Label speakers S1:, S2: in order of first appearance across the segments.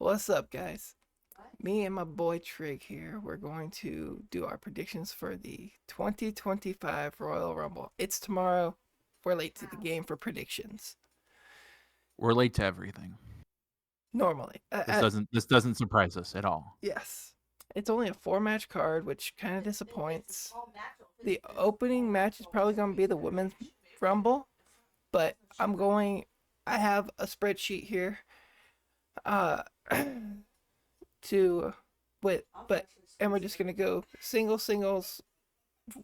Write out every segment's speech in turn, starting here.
S1: What's up, guys? Me and my boy Trigg here. We're going to do our predictions for the 2025 Royal Rumble. It's tomorrow. We're late to the game for predictions.
S2: We're late to everything.
S1: Normally.
S2: This doesn't surprise us at all.
S1: Yes. It's only a 4-match card, which kind of disappoints. The opening match is probably going to be the Women's Rumble, but I have a spreadsheet here. And we're just gonna go singles,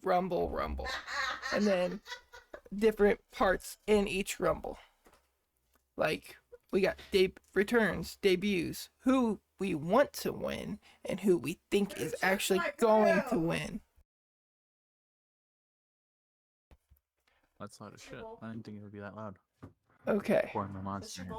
S1: rumble, and then different parts in each rumble. Like we got returns, debuts, who we want to win, and who we think is actually going to win.
S2: That's loud as shit. I didn't think it would be that loud.
S1: Okay.
S2: Pouring my monster here.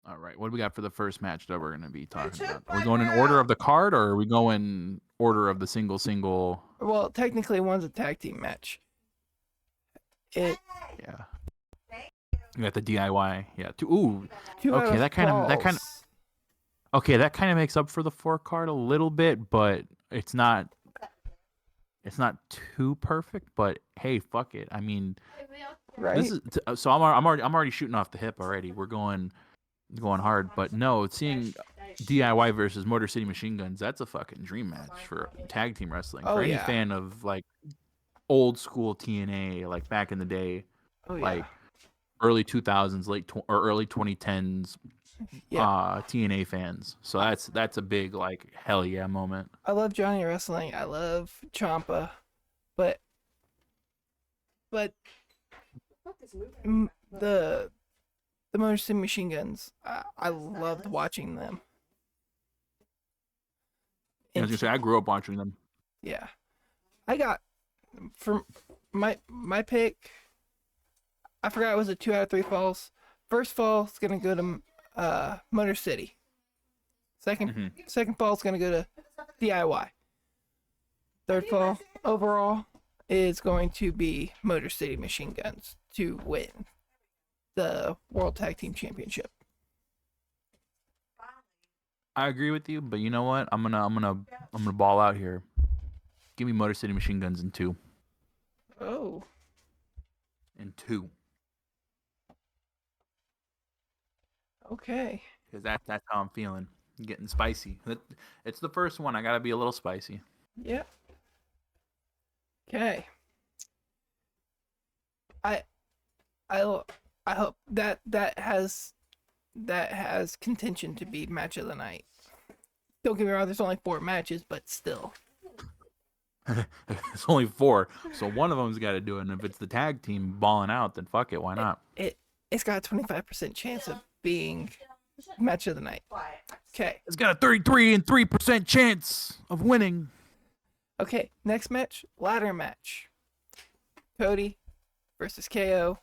S2: All right, what do we got for the first match that we're going to be talking about? Are we going in order of the card, or are we going order of the single?
S1: Well, technically, one's a tag team match.
S2: Yeah. You got the DIY. Yeah. Okay, that kind of. Okay, that kind of makes up for the 4 card a little bit, but it's not too perfect. But hey, fuck it. I mean,
S1: right?
S2: This is so I'm already shooting off the hip already. We're going hard, but no, seeing DIY versus Motor City Machine Guns, that's a fucking dream match for tag team wrestling. For any fan of like old school TNA, like back in the day, like early 2000s, early 2010s, TNA fans. So that's a big like hell yeah moment.
S1: I love Johnny Wrestling. I love Ciampa, but the Motor City Machine Guns, I loved watching them.
S2: I was gonna say I grew up watching them.
S1: Yeah, I got from my pick. I forgot it was a 2 out of 3 falls. First fall is gonna go to Motor City. Second fall is gonna go to DIY. Third fall overall is going to be Motor City Machine Guns to win the World Tag Team Championship.
S2: I agree with you, but you know what? I'm gonna ball out here. Give me Motor City Machine Guns in 2.
S1: Oh.
S2: In 2.
S1: Okay.
S2: Because that's how I'm feeling. I'm getting spicy. It's the first one. I gotta be a little spicy.
S1: Yeah. Okay. I hope that has contention to be match of the night. Don't get me wrong, there's only 4 matches, but still.
S2: It's only 4, so one of them's got to do it. And if it's the tag team balling out, then fuck it, why not?
S1: It's got a 25% chance of being match of the night. Okay.
S2: It's got a 33% chance of winning.
S1: Okay, next match, ladder match. Cody versus KO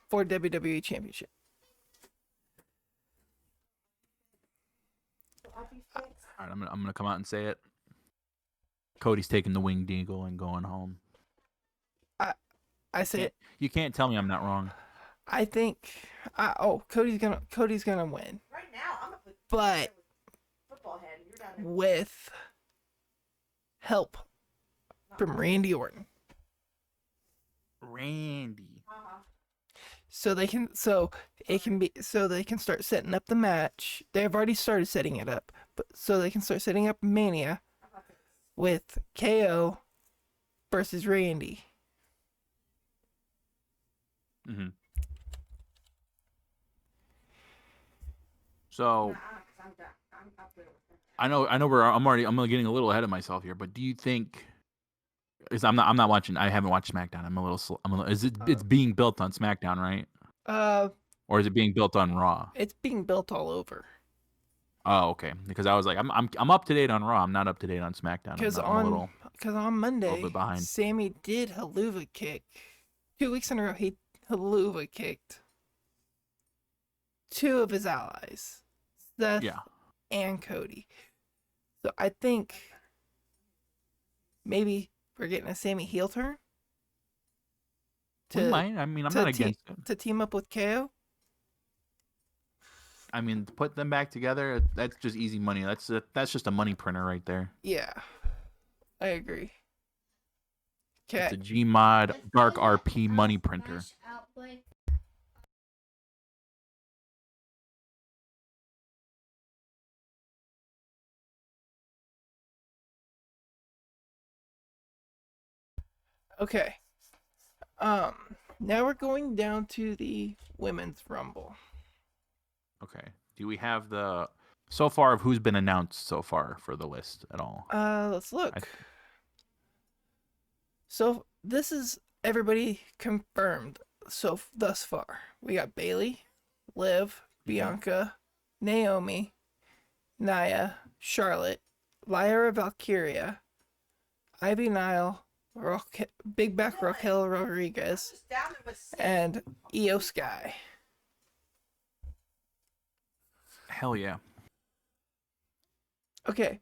S1: for WWE Championship.
S2: All right, I'm gonna come out and say it. Cody's taking the winged eagle and going home.
S1: I say it.
S2: You can't tell me I'm not wrong.
S1: I think. Cody's gonna win.
S3: Right now, I'm a
S1: but
S3: football head. You're down there.
S1: With help from Randy Orton.
S2: Randy.
S1: So they can start setting up the match. They've already started setting it up, but so they can start setting up Mania with KO versus Randy.
S2: So I know I'm getting a little ahead of myself here, but do you think I'm not watching. I haven't watched SmackDown. It's being built on SmackDown, right? Or is it being built on Raw?
S1: It's being built all over.
S2: Oh, okay. Because I was like, I'm up to date on Raw. I'm not up to date on SmackDown.
S1: Because on Monday, Sammy did haluva kick. 2 weeks in a row, he haluva kicked 2 of his allies, Seth and Cody. So I think maybe we're getting a Sammy heel turn.
S2: We
S1: to
S2: might. I mean, I'm
S1: to
S2: not
S1: te-
S2: against it.
S1: to team up with KO.
S2: I mean, put them back together. That's just easy money. That's just a money printer right there.
S1: Yeah, I agree.
S2: It's
S1: Okay.
S2: a Gmod Dark RP money printer.
S1: Okay. Now we're going down to the women's rumble.
S2: Okay. Do we have the so far of who's been announced so far for the list at all?
S1: Let's look. So this is everybody confirmed so thus far. We got Bailey, Liv, Bianca, Naomi, Nia, Charlotte, Lyra Valkyria, Ivy Nile, Big Back Raquel Rodriguez, and Io Sky.
S2: Hell yeah.
S1: Okay,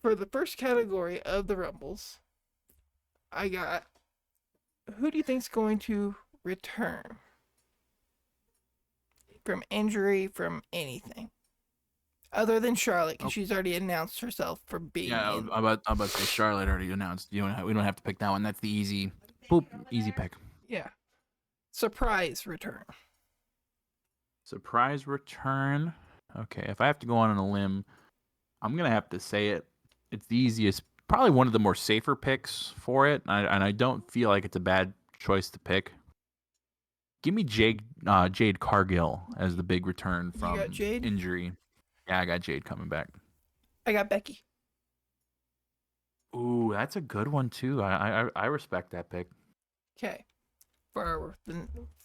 S1: for the first category of the Rumbles, I got, who do you think's going to return from injury, from anything, other than Charlotte, because she's already announced herself for being.
S2: Yeah,
S1: in.
S2: I'm about to say Charlotte already announced. We don't have to pick that one. That's the easy pick.
S1: Yeah, surprise return.
S2: Surprise return. Okay, if I have to go on a limb, I'm gonna have to say it. It's the easiest, probably one of the more safer picks for it, and I don't feel like it's a bad choice to pick. Give me Jade Cargill as the big return from injury. Yeah, I got Jade coming back.
S1: I got Becky.
S2: Ooh, that's a good one too. I respect that pick.
S1: Okay, for the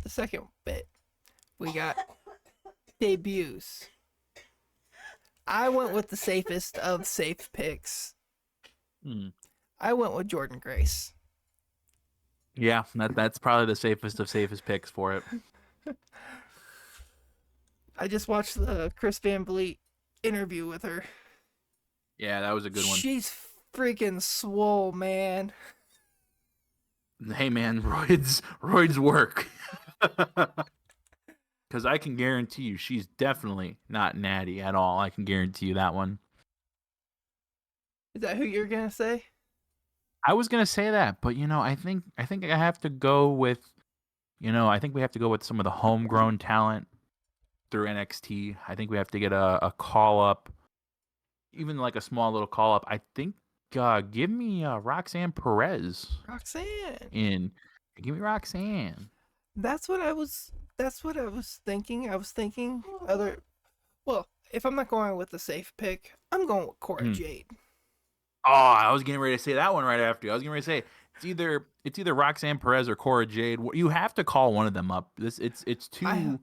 S1: second bit, we got debuts. I went with the safest of safe picks. I went with Jordan Grace.
S2: Yeah, that's probably the safest of safest picks for it.
S1: I just watched the Chris Van Vliet interview with her.
S2: Yeah, that was a good one.
S1: She's freaking swole, man.
S2: Hey, man, roids work. Because I can guarantee you she's definitely not natty at all. I can guarantee you that one.
S1: Is that who you're going to say?
S2: I was going to say that, but, I think I have to go with, I think we have to go with some of the homegrown talent through NXT. I think we have to get a call-up, even like a small little call-up. I think give me Roxanne Perez.
S1: Roxanne.
S2: Give me Roxanne.
S1: That's what I was thinking. I was thinking well, if I'm not going with the safe pick, I'm going with Cora Jade.
S2: Oh, I was getting ready to say that one right after you. I was getting ready to say it's either Roxanne Perez or Cora Jade. You have to call one of them up. It's too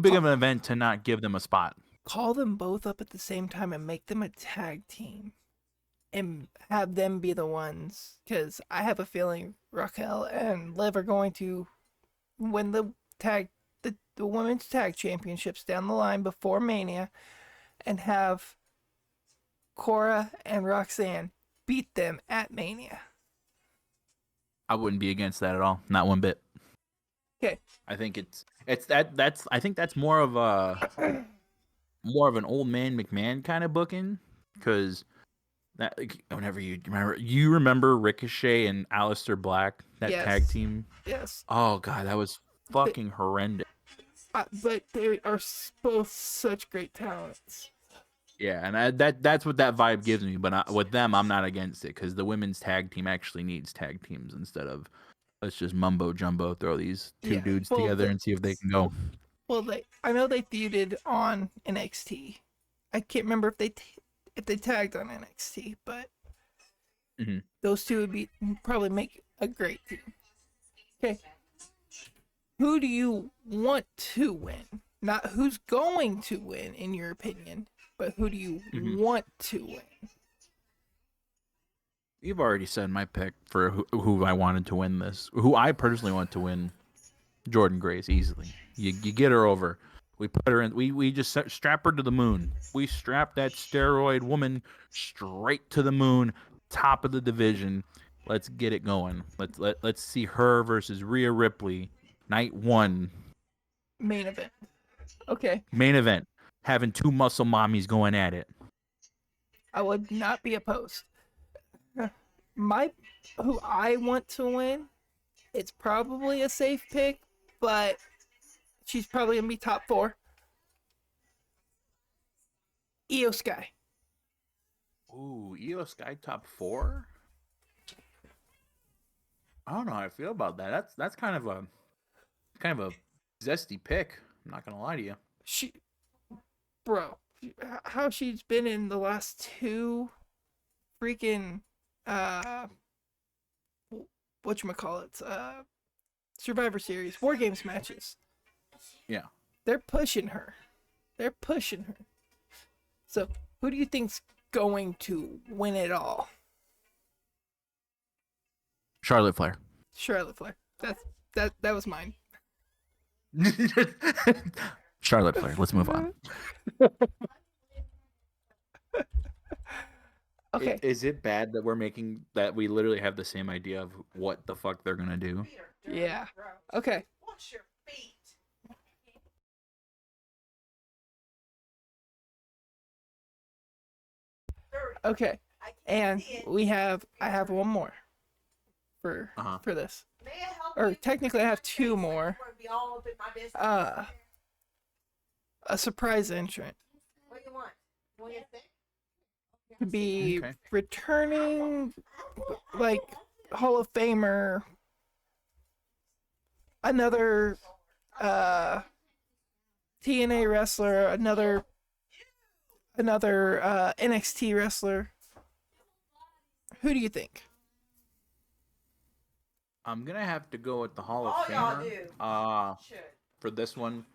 S2: big of an event to not give them a spot.
S1: Call them both up at the same time and make them a tag team. And have them be the ones, because I have a feeling Raquel and Liv are going to win the women's tag championships down the line before Mania, and have Cora and Roxanne beat them at Mania.
S2: I wouldn't be against that at all, not one bit.
S1: Okay.
S2: I think I think that's more of an old man McMahon kind of booking, because that, whenever you remember Ricochet and Aleister Black, that tag team.
S1: Yes.
S2: Oh god, that was fucking horrendous.
S1: But they are both such great talents.
S2: Yeah, and that's what that vibe gives me. But with them, I'm not against it, because the women's tag team actually needs tag teams instead of let's just mumbo jumbo throw these two dudes together and see if they can go.
S1: Well, I know they feuded on NXT. I can't remember if they tagged on NXT, but those two would probably make a great team. Okay. Who do you want to win? Not who's going to win, in your opinion, but who do you want to win?
S2: You've already said my pick for who I wanted to win this. Who I personally want to win, Jordan Grace, easily. You get her over. We put her in. We just strap her to the moon. We strap that steroid woman straight to the moon, top of the division, Let's get it going. Let's see her versus Rhea Ripley, night 1,
S1: Main event. Okay.
S2: main event. Having 2 muscle mommies going at it.
S1: I would not be opposed. Who I want to win, it's probably a safe pick, but she's probably gonna be top 4. Io Sky.
S2: Ooh, Io Sky top 4. I don't know how I feel about that. That's kind of a zesty pick. I'm not gonna lie to you.
S1: Bro, how she's been in the last 2 freaking whatchamacallits, Survivor Series, War Games matches.
S2: Yeah.
S1: They're pushing her. So, who do you think's going to win it all?
S2: Charlotte Flair.
S1: Charlotte Flair. That was mine.
S2: Charlotte Flair. Let's move on.
S1: Okay.
S2: Is it bad that we literally have the same idea of what the fuck they're gonna do?
S1: Yeah. Okay.
S3: Wash your feet.
S1: Okay. And I have one more for this. Or technically I have 2 more. A surprise entrant.
S3: What do you want? What do you think?
S1: To be returning, like, Hall of Famer, another TNA wrestler, another NXT wrestler. Who do you think?
S2: I'm gonna have to go with the Hall of
S3: All y'all
S2: Famer.
S3: do.
S2: For this one,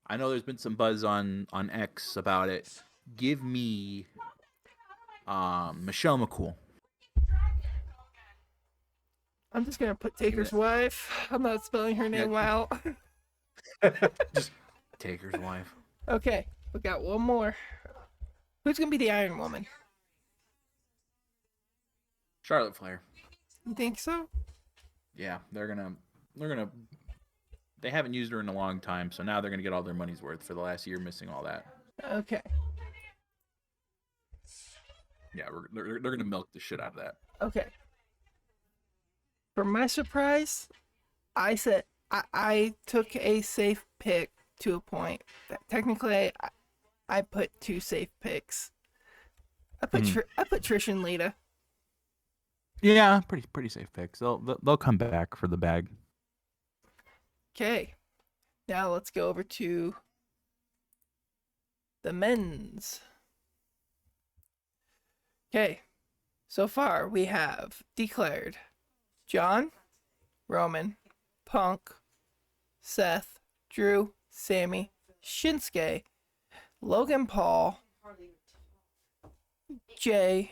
S2: I know there's been some buzz on X about it. Give me Michelle McCool.
S1: I'm just gonna put Taker's wife. I'm not spelling her name out.
S2: Just Taker's wife.
S1: Okay, we got one more. Who's gonna be the Iron Woman?
S2: Charlotte Flair.
S1: You think so?
S2: Yeah, they're gonna. They haven't used her in a long time, so now they're gonna get all their money's worth for the last year missing all that.
S1: Okay.
S2: Yeah, they're gonna milk the shit out of that.
S1: Okay. For my surprise, I said I took a safe pick to a point. Technically, I put 2 safe picks. I put Trish and Lita.
S2: Yeah, pretty safe picks. They'll come back for the bag.
S1: Okay. Now let's go over to the men's. Okay. So far we have declared John, Roman, Punk, Seth, Drew, Sammy, Shinsuke, Logan Paul, Jay,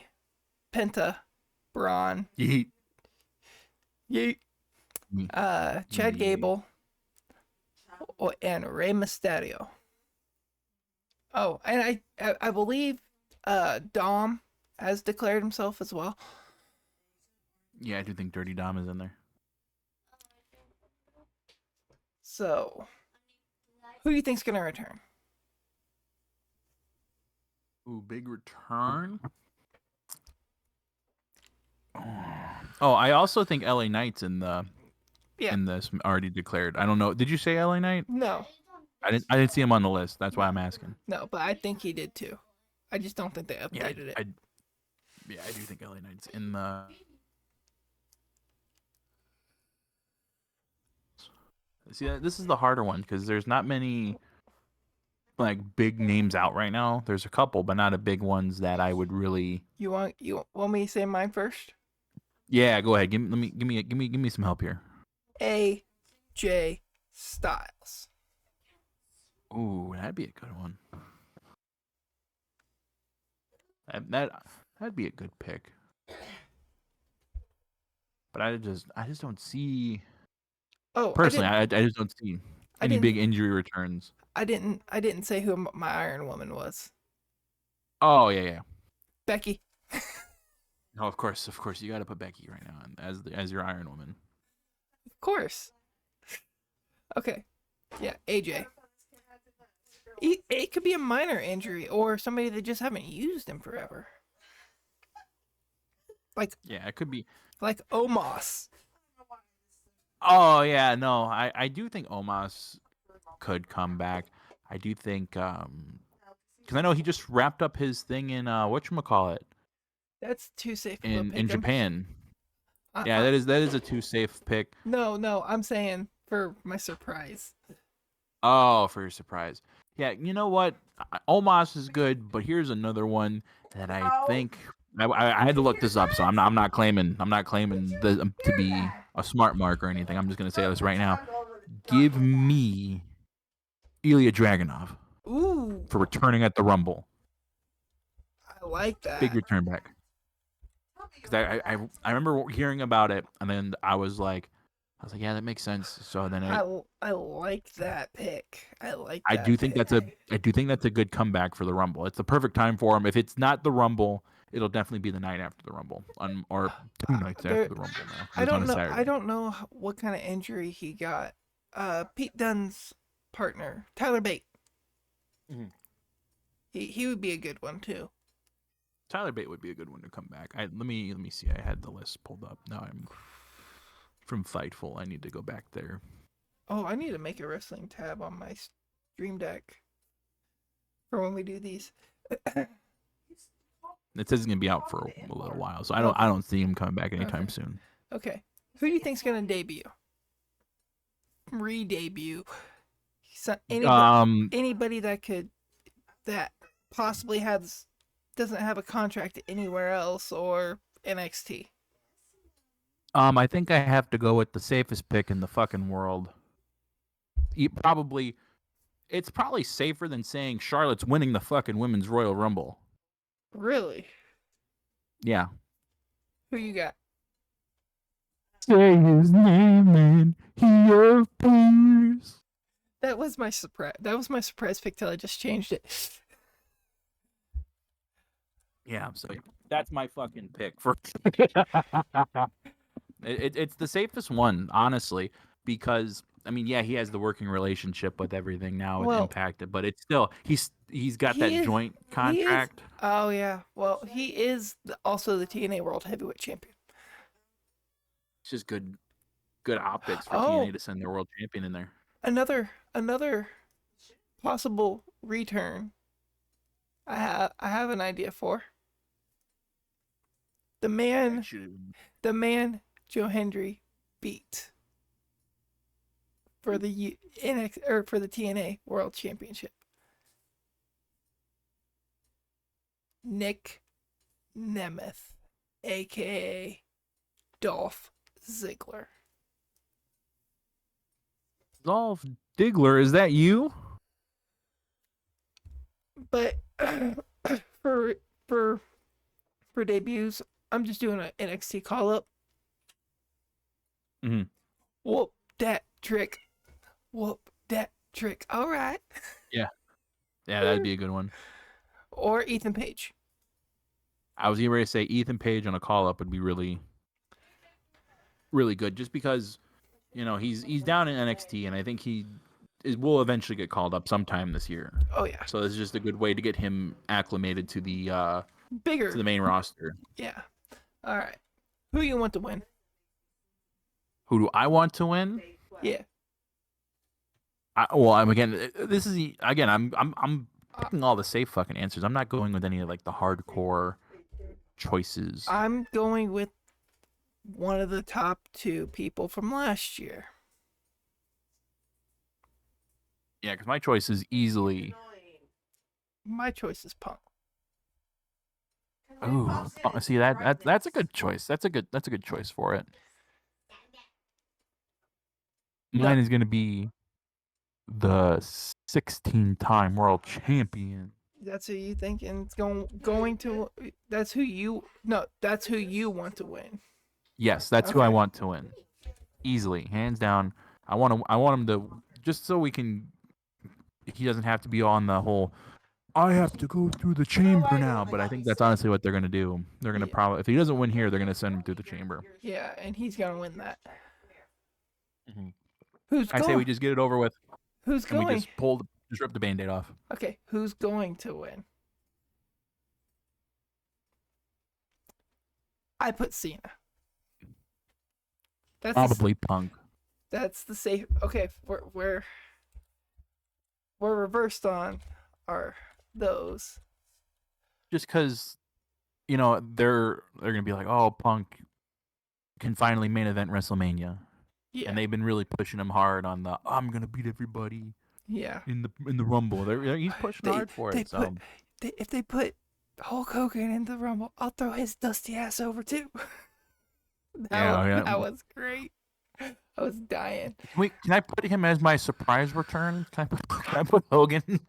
S1: Penta, Braun,
S2: Yeet.
S1: Chad Gable, and Rey Mysterio. Oh, and I believe Dom has declared himself as well.
S2: Yeah, I do think Dirty Dom is in there.
S1: So, who do you think's gonna return?
S2: Ooh, big return. Oh, I also think LA Knight's in this already declared. I don't know. Did you say LA Knight?
S1: No.
S2: I didn't see him on the list. That's why I'm asking.
S1: No, but I think he did too. I just don't think they updated it.
S2: I do think LA Knight's in the. See, this is the harder one because there's not many like big names out right now. There's a couple, but not a big ones that I would really.
S1: You want me to say mine first?
S2: Yeah, go ahead. Give me some help here.
S1: AJ Styles.
S2: Ooh, that'd be a good one. That'd be a good pick. But I just don't see.
S1: Oh,
S2: personally, I just don't see any big injury returns.
S1: I didn't say who my Iron Woman was.
S2: Oh yeah.
S1: Becky.
S2: Oh, of course, you got to put Becky right now as your Iron Woman.
S1: Of course. Okay. Yeah, AJ. It could be a minor injury or somebody that just haven't used him forever. Like
S2: Yeah, it could be.
S1: like Omos.
S2: Oh yeah, no, I do think Omos could come back. I do think because I know he just wrapped up his thing in whatchamacallit
S1: That's too safe of a
S2: in
S1: pick.
S2: Japan. Yeah, that is a too safe pick.
S1: No, I'm saying for my surprise.
S2: Oh, for your surprise. Yeah, you know what? Omos is good, but here's another one that I think I had to look this up, so I'm not claiming to be a smart mark or anything. I'm just gonna say this right now. Give me Ilya Dragunov
S1: Ooh,
S2: for returning at the Rumble.
S1: I like that.
S2: Big return back. Because I remember hearing about it, and then I was like, yeah, that makes sense. So then
S1: I like that pick.
S2: I do think that's a good comeback for the Rumble. It's the perfect time for him. If it's not the Rumble, it'll definitely be the night after the Rumble, or 2 nights after the Rumble. Now
S1: I don't know.
S2: Saturday.
S1: I don't know what kind of injury he got. Pete Dunne's partner, Tyler Bate.
S2: Mm-hmm.
S1: He would be a good one too.
S2: Tyler Bate would be a good one to come back. Let me see. I had the list pulled up. Now I'm from Fightful. I need to go back there.
S1: Oh, I need to make a wrestling tab on my Stream Deck for when we do these.
S2: It says it's gonna be out for a little while, so I don't see him coming back anytime soon.
S1: Okay, who do you think's gonna debut? Re-debut? Anybody that possibly doesn't have a contract anywhere else or NXT.
S2: I think I have to go with the safest pick in the fucking world. It's probably safer than saying Charlotte's winning the fucking Women's Royal Rumble.
S1: Really?
S2: Yeah.
S1: Who you got?
S2: Say his name and he appears.
S1: That was my surprise. That was my surprise pick till I just changed it.
S2: Yeah, so that's my fucking pick for. It's the safest one, honestly, because I mean, yeah, he has the working relationship with everything now with Impact, but it's still he's got that joint contract.
S1: Oh yeah, well he is also the TNA World Heavyweight Champion.
S2: It's just good optics for TNA to send their world champion in there.
S1: Another possible return. I have an idea for. The man Joe Hendry beat for the for the TNA World Championship. Nick Nemeth, aka Dolph Ziggler.
S2: Dolph Ziggler, is that you?
S1: But for debuts, I'm just doing an NXT call up.
S2: Mm-hmm.
S1: Whoop that trick. Whoop that trick. All right.
S2: Yeah, that'd be a good one.
S1: Or Ethan Page.
S2: I was ready to say Ethan Page on a call up would be really, really good, just because, you know, he's down in NXT, and I think he will eventually get called up sometime this year.
S1: Oh yeah.
S2: So this is just a good way to get him acclimated to the
S1: to
S2: the main roster.
S1: Yeah. All right. Who you want to win?
S2: Who do I want to win?
S1: Yeah.
S2: I'm picking all the safe fucking answers. I'm not going with any of like the hardcore choices.
S1: I'm going with one of the top 2 people from last year.
S2: Yeah, because my choice is easily.
S1: My choice is Punk.
S2: Oh, see that's a good choice. That's a good choice for it. Mine is gonna be the 16-time world champion.
S1: That's who you think, and it's going to. That's who you. No, that's who you want to win.
S2: Yes, that's who I want to win, easily, hands down. I want him to, just so we can. He doesn't have to be on the whole. I have to go through the chamber now. But I think that's honestly what they're gonna do. They're gonna probably, if he doesn't win here, they're gonna send him through the chamber.
S1: Yeah, and he's gonna win that.
S2: Mhm.
S1: Who's
S2: I
S1: going?
S2: say we just get it over with,
S1: Who's
S2: and we
S1: going?
S2: just rip the Band-Aid off.
S1: Okay, who's going to win? I put Cena. That's
S2: Probably Punk.
S1: That's the safe. Okay, we're reversed on our those.
S2: Just because, they're gonna be like, oh, Punk can finally main event WrestleMania,
S1: Yeah.
S2: and they've been really pushing him hard on the I'm gonna beat everybody.
S1: Yeah.
S2: In the Rumble, he's pushing hard for it. So
S1: if they put Hulk Hogan in the Rumble, I'll throw his dusty ass over too. That was great. I was dying.
S2: Can I put him as my surprise return? Can I put Hogan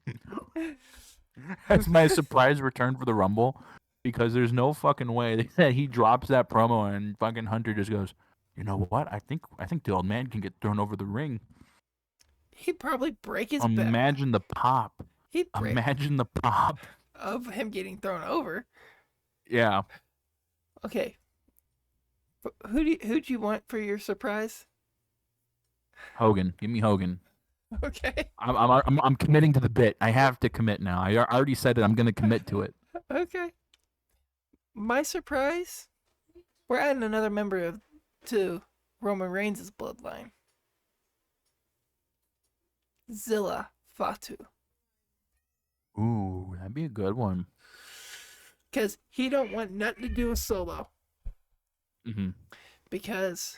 S2: as my surprise return for the Rumble? Because there's no fucking way that he drops that promo and fucking Hunter just goes, you know what? I think the old man can get thrown over the ring.
S1: He'd probably break his back.
S2: Imagine the pop. Imagine the pop
S1: of him getting thrown over.
S2: Yeah.
S1: Okay. Who'd you want for your surprise?
S2: Hogan. Give me Hogan.
S1: Okay.
S2: I'm committing to the bit. I have to commit now. I already said it. I'm going to commit to it.
S1: Okay. My surprise? We're adding another member to Roman Reigns' bloodline. Zilla Fatu.
S2: Ooh, that'd be a good one.
S1: Because he don't want nothing to do with Solo.
S2: Mm-hmm.
S1: Because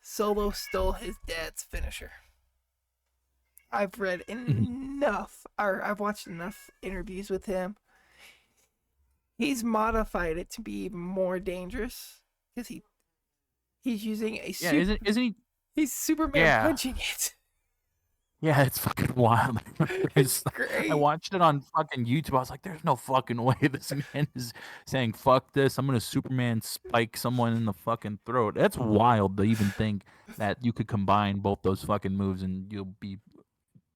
S1: Solo stole his dad's finisher. I've read enough, or I've watched enough interviews with him. He's modified it to be even more dangerous because he's using a
S2: isn't he?
S1: He's Superman punching it.
S2: Yeah, it's fucking wild.
S1: It's great.
S2: I watched it on fucking YouTube. I was like, there's no fucking way this man is saying, fuck this. I'm going to Superman spike someone in the fucking throat. That's wild to even think that you could combine both those fucking moves and you'll be...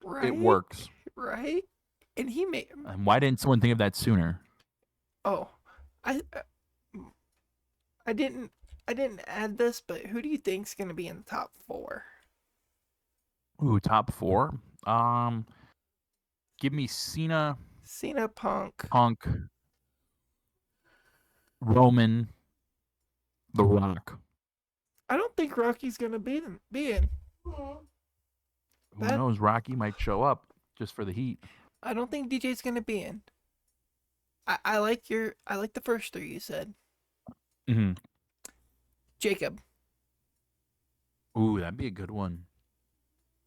S1: Right?
S2: It works.
S1: Right? And he made...
S2: And why didn't someone think of that sooner?
S1: Oh. I didn't add this, but who do you think's going to be in the top 4?
S2: Ooh, top 4. Give me Cena,
S1: Punk,
S2: Roman, The Rock.
S1: I don't think Rocky's gonna be in.
S2: Who knows? Rocky might show up just for the heat.
S1: I don't think DJ's gonna be in. I like the first 3 you said.
S2: Mm-hmm.
S1: Jacob.
S2: Ooh, that'd be a good one.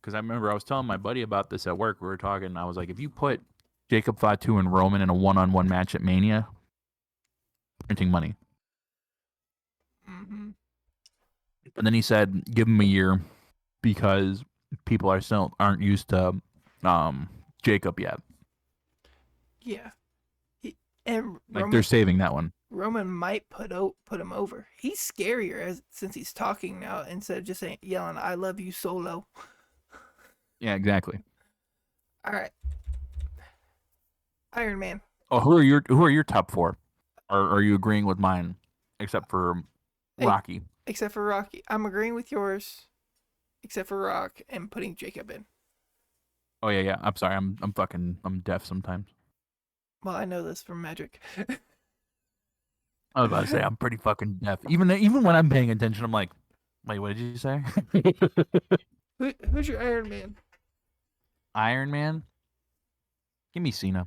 S2: Because I remember I was telling my buddy about this at work. We were talking, and I was like, if you put Jacob Fatu and Roman in a one-on-one match at Mania, printing money.
S1: Mm-hmm.
S2: And then he said, give him a year because people aren't used to Jacob yet.
S1: Yeah. And
S2: Roman, they're saving that one.
S1: Roman might put him over. He's scarier since he's talking now instead of just yelling, "I love you, Solo."
S2: Yeah, exactly.
S1: All right. Iron Man.
S2: Oh, who are your top 4? Or are you agreeing with mine, except for Rocky?
S1: Except for Rocky, I'm agreeing with yours, except for Rock and putting Jacob in.
S2: Oh yeah. I'm sorry. I'm deaf sometimes.
S1: Well, I know this from Magic.
S2: I was about to say I'm pretty fucking deaf. Even when I'm paying attention, I'm like, wait, what did you say?
S1: Who's your Iron Man?
S2: Iron Man? Give me Cena.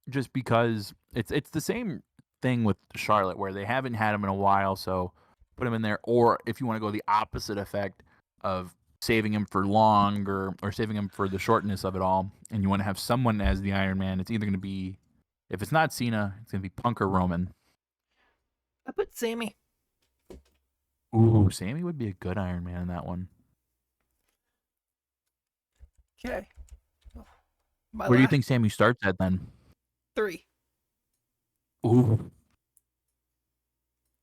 S2: Just because it's the same thing with Charlotte where they haven't had him in a while, so put him in there. Or if you want to go the opposite effect of saving him for longer or saving him for the shortness of it all, and you want to have someone as the Iron Man, it's either going to be, if it's not Cena, it's going to be Punk or Roman.
S1: I put Sammy.
S2: Ooh, Sammy would be a good Iron Man in that one.
S1: Okay.
S2: Where do you think Sammy starts at then?
S1: 3.
S2: Ooh.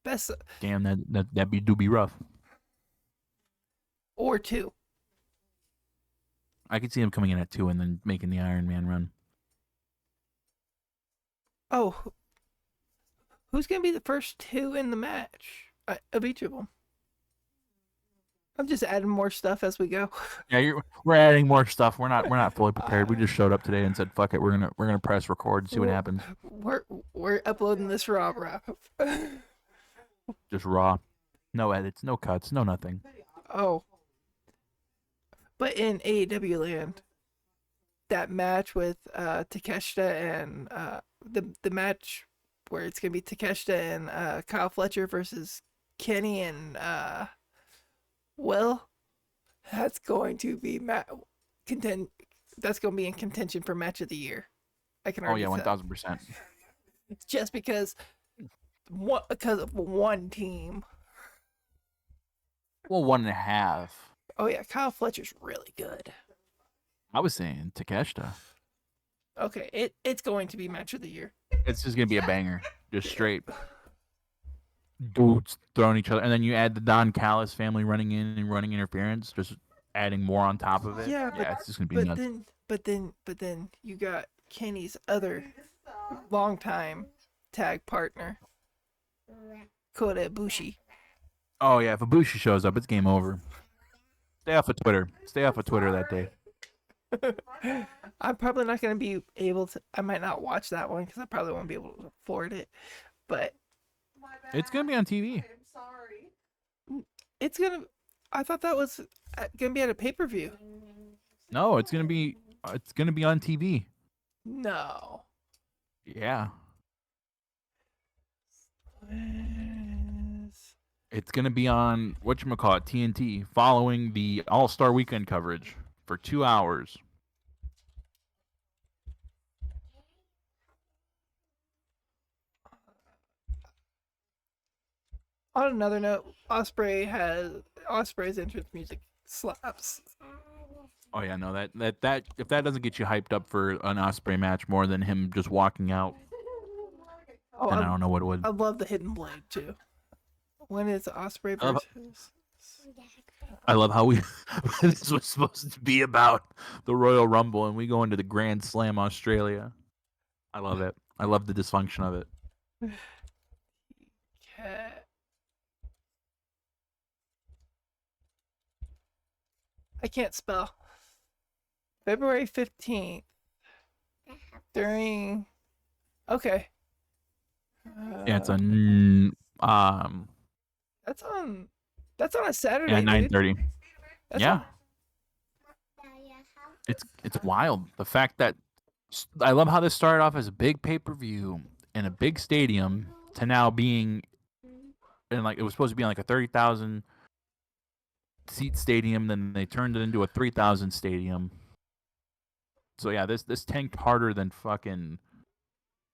S1: Best.
S2: Damn, that'd be rough.
S1: Or 2.
S2: I could see him coming in at 2 and then making the Iron Man run.
S1: Oh, who's gonna be the first 2 in the match of each of them? I'm just adding more stuff as we go.
S2: Yeah, we're adding more stuff. We're not fully prepared. We just showed up today and said, "Fuck it, we're gonna press record and see what happens."
S1: We're uploading this raw, bro.
S2: Just raw, no edits, no cuts, no nothing.
S1: Oh, but in AEW land, that match with Takeshita and the match where it's gonna be Takeshita and Kyle Fletcher versus Kenny and Will, that's going to be That's going to be in contention for match of the year. I can already.
S2: Oh yeah, 1000%.
S1: It's just because of one team.
S2: Well, 1.5.
S1: Oh yeah, Kyle Fletcher's really good.
S2: I was saying Takeshita.
S1: Okay, it's going to be match of the year.
S2: It's just gonna be a banger, just straight dudes throwing each other, and then you add the Don Callis family running in and running interference, just adding more on top of it.
S1: Yeah,
S2: it's just gonna be nuts.
S1: But then you got Kenny's other longtime tag partner, Kota Ibushi.
S2: Oh yeah, if Ibushi shows up, it's game over. Stay off of Twitter. Stay off of Twitter that day.
S1: I'm probably not going to be able to. I might not watch that one because I probably won't be able to afford it. But
S2: it's going to be on TV.
S3: I'm sorry.
S1: It's going to. I thought that was going to be at a pay-per-view.
S2: No, it's going to be on TV.
S1: No.
S2: Yeah. It's going to be on whatchamacallit, TNT, following the All-Star Weekend coverage for 2 hours.
S1: On another note, Osprey's entrance music slaps.
S2: Oh yeah, no, that if that doesn't get you hyped up for an Osprey match more than him just walking out, then I don't know what would.
S1: I love the Hidden Blade too. When is Osprey versus?
S2: I love how this was supposed to be about the Royal Rumble, and we go into the Grand Slam Australia. I love it. I love the dysfunction of it.
S1: I can't spell. February 15th. During. Okay.
S2: Yeah, it's on.
S1: That's on a Saturday.
S2: Yeah, 9:30. Yeah.
S1: On...
S2: It's wild. The fact that I love how this started off as a big pay-per-view in a big stadium to now being in it was supposed to be in a 30,000 seat stadium, then they turned it into a 3,000 stadium. So yeah, this tanked harder than fucking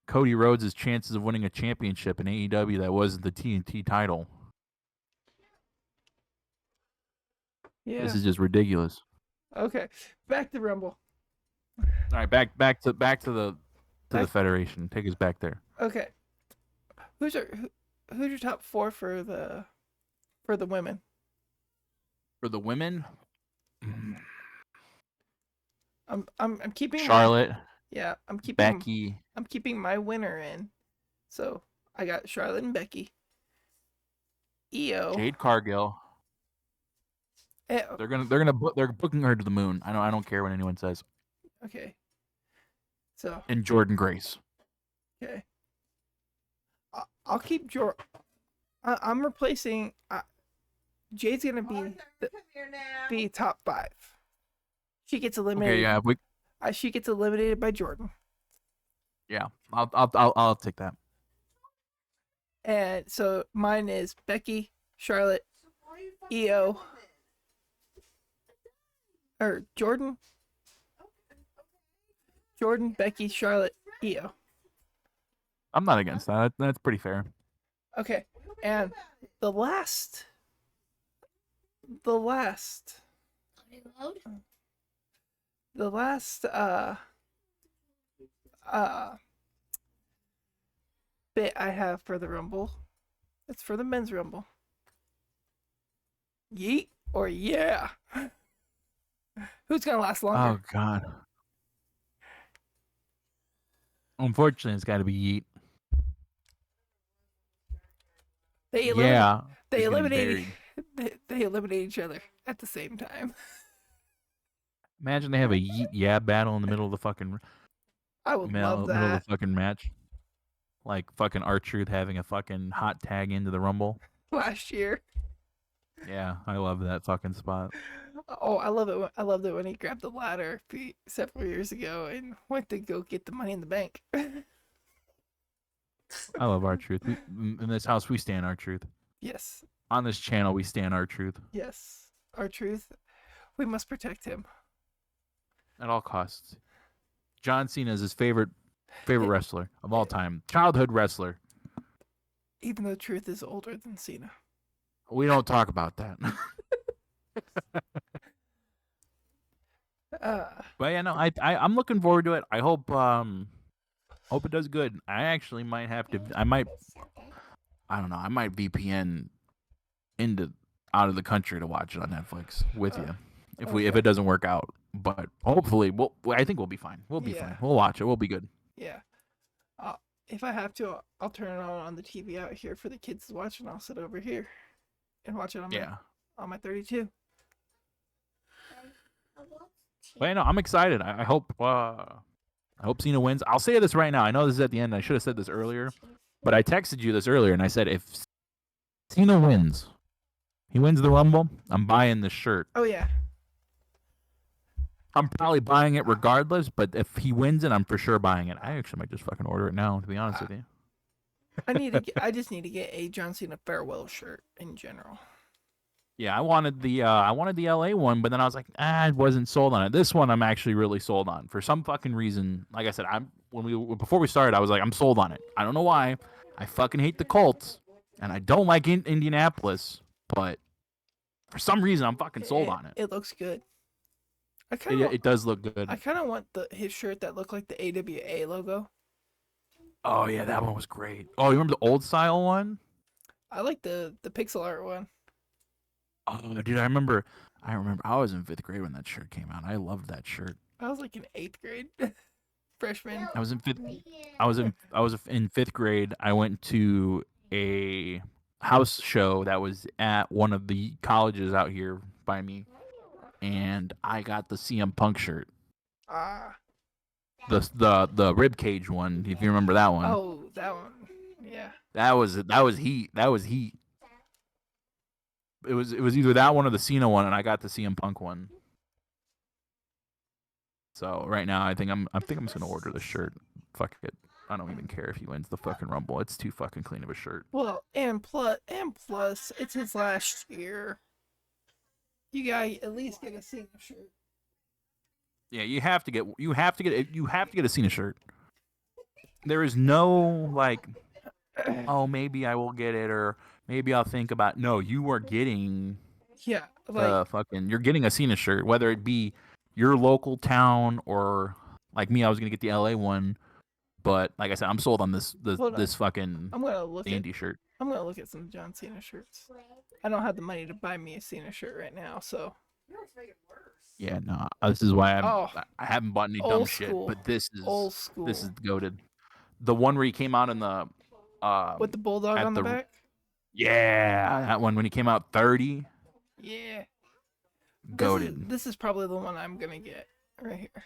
S2: Cody Rhodes' chances of winning a championship in AEW that wasn't the TNT title.
S1: Yeah.
S2: This is just ridiculous.
S1: Okay, back to Rumble.
S2: All right, back to the Federation. Take us back there.
S1: Okay, who's your top 4 for the women?
S2: For the women,
S1: I'm keeping
S2: Charlotte.
S1: I'm keeping
S2: Becky.
S1: I'm keeping my winner in. So I got Charlotte and Becky. Io.
S2: Jade Cargill. They're booking her to the moon. I don't care what anyone says.
S1: Okay. So.
S2: And Jordan Grace.
S1: Okay. I'll keep Jordan. I'm replacing. Jade's gonna be top 5. She gets eliminated.
S2: Okay, yeah.
S1: She gets eliminated by Jordan.
S2: Yeah, I'll take that.
S1: And so mine is Becky, Charlotte, Io, or Jordan, Becky, Charlotte, Io.
S2: I'm not against that. That's pretty fair.
S1: Okay, and the last bit I have for the Rumble, it's for the men's Rumble. Yeet or yeah? Who's gonna last longer?
S2: Oh God. Unfortunately, it's got to be Yeet.
S1: They
S2: Yeah,
S1: they
S2: he's getting
S1: eliminate
S2: buried.
S1: they eliminate each other at the same time.
S2: Imagine they have a Yeet Yeah battle in the middle of the fucking
S1: I would love
S2: middle of
S1: that.
S2: the fucking match. Like fucking R-Truth having a fucking hot tag into the Rumble.
S1: Last year.
S2: Yeah, I love that fucking spot.
S1: Oh, I love it. I loved it when he grabbed the ladder several years ago and went to go get the Money in the Bank.
S2: I love R-Truth. In this house, we stand R-Truth.
S1: Yes.
S2: On this channel, we stand R-Truth.
S1: Yes. R-Truth. We must protect him.
S2: At all costs. John Cena is his favorite wrestler of all time. Childhood wrestler.
S1: Even though Truth is older than Cena.
S2: We don't talk about that. But yeah, no, I'm looking forward to it. I hope it does good. I actually might have to. I don't know. I might VPN out of the country to watch it on Netflix with you if it doesn't work out. But hopefully, I think we'll be fine. We'll be fine. We'll watch it. We'll be good.
S1: Yeah. If I have to, I'll turn it on the TV out here for the kids to watch, and I'll sit over here and watch it on my 32.
S2: But you know, I'm excited. I hope Cena wins. I'll say this right now. I know this is at the end. I should have said this earlier, but I texted you this earlier, and I said if Cena wins, he wins the Rumble, I'm buying this shirt.
S1: Oh yeah.
S2: I'm probably buying it regardless, but if he wins it, I'm for sure buying it. I actually might just fucking order it now, to be honest with you.
S1: I just need to get a John Cena farewell shirt in general.
S2: Yeah, I wanted the LA one, but then I was like, I wasn't sold on it. This one I'm actually really sold on. For some fucking reason, like I said, before we started, I was like, I'm sold on it. I don't know why. I fucking hate the Colts, and I don't like Indianapolis, but for some reason I'm fucking sold on it.
S1: It looks good.
S2: It does look good.
S1: I kind of want his shirt that looked like the AWA logo.
S2: Oh yeah, that one was great. Oh, you remember the old style one?
S1: I like the pixel art one.
S2: Oh, dude, I remember I was in 5th grade when that shirt came out. I loved that shirt.
S1: I was like in 8th grade. Freshman.
S2: I was in 5th grade. I went to a house show that was at one of the colleges out here by me, and I got the CM Punk shirt. The rib cage one, if you remember that one.
S1: Oh, that one. Yeah.
S2: That was heat. That was heat. It was either that one or the Cena one, and I got the CM Punk one. So right now, I think I'm just gonna order the shirt. Fuck it. I don't even care if he wins the fucking Rumble. It's too fucking clean of a shirt.
S1: Well, and plus, it's his last year. You gotta at least get a Cena shirt.
S2: Yeah, you have to get a Cena shirt. There is no like, oh, maybe I will get it, or maybe I'll think about. No, you are getting.
S1: Yeah,
S2: you're getting a Cena shirt, whether it be your local town or like me, I was gonna get the LA one, but like I said, I'm sold on this fucking indie shirt.
S1: I'm gonna look at some John Cena shirts. I don't have the money to buy me a Cena shirt right now, so.
S2: Yeah, no, this is why I haven't bought any dumb shit, but this is
S1: old school.
S2: This is goated. The one where he came out in the
S1: with the bulldog on the back.
S2: Yeah, that one when he came out 30.
S1: Yeah.
S2: Goated.
S1: This is probably the one I'm gonna get right here.